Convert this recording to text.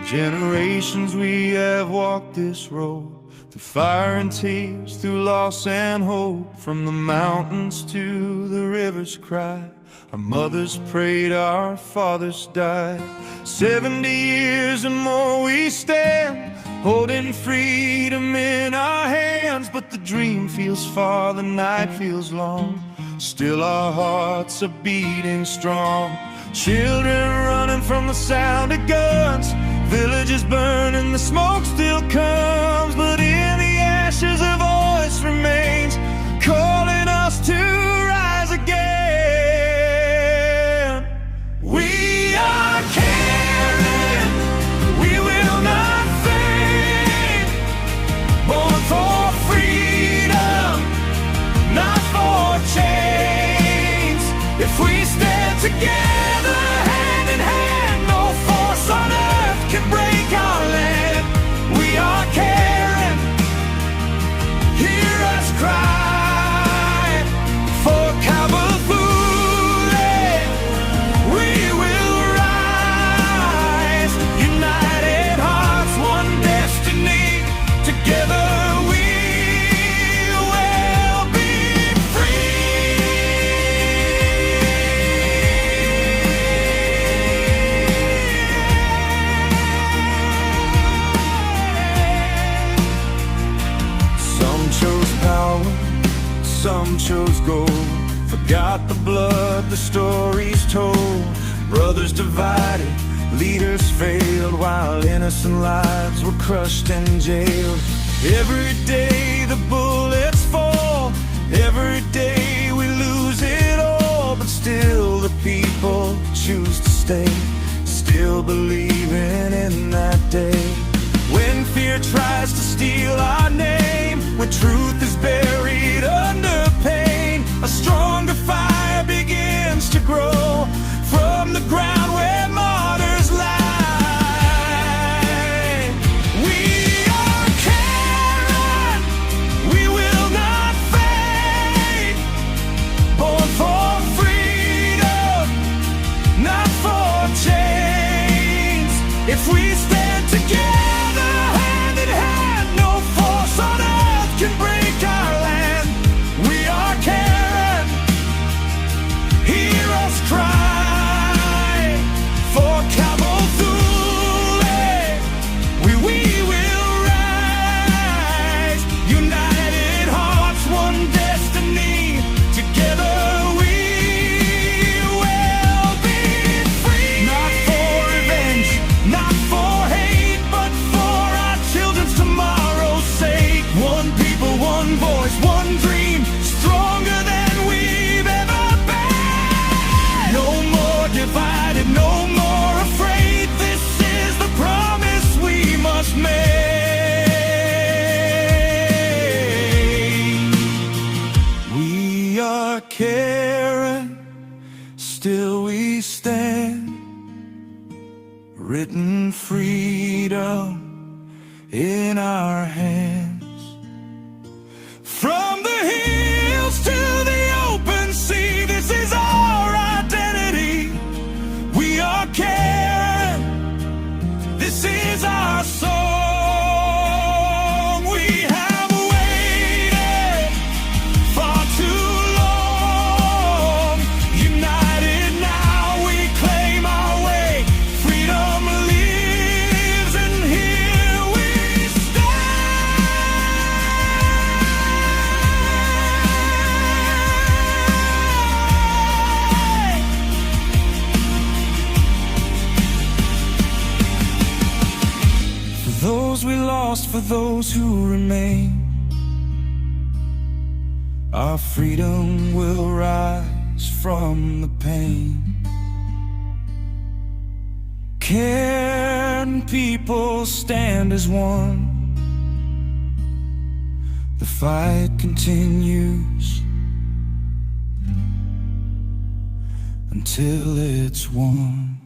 generations we have walked this road, through fire and tears, through loss and hope. From the mountains to the river's cry, our mothers prayed, our fathers died. 70 years and more we stand, holding freedom in our hands. But the dream feels far, the night feels long, still our hearts are beating strong. Children running from the sound of guns, villages burning, the smoke still comes. But in the ashes a voice remains, calling us to rise again. We are caring, we will not faint, born for freedom, not for chains. If we stand together hand in hand, no force on earth can break our land. We are caring, hear us cry for Kawthoolei. We will rise, united hearts, one destiny. Together we will be free. Some chose power, some chose gold, forgot the blood the stories told. Brothers divided, leaders failed, while innocent lives were crushed and jailed. Every day the bullets fall, every day we lose it all. But still the people choose to stay, still believing in that day. When fear tries to steal our name, when truth is buried under pain, a stronger fire begins to grow from the ground where martyrs lie. We are caring, we will not faint, born for freedom, not for chains. If we stand together hand in hand, no force on earth can break our land. We are caring, hear us cry for Kawthoolei. We will rise, united hearts, one destiny. Together we will be free. Not for revenge, not for hate, but for our children's tomorrow's sake. One people, one voice, one dream, stronger than we've ever been. No more divided, no more afraid. This is the promise we must make. We are caring, still we stand, written freedom in our hands. From the hills to the open sea, this is our identity. We are caring, this is our song. We have waited far too long. United now we claim our way. Freedom lives and here we stand. For those we lost, for those who remain, our freedom will rise from the pain. Can people stand as one? The fight continues until it's won.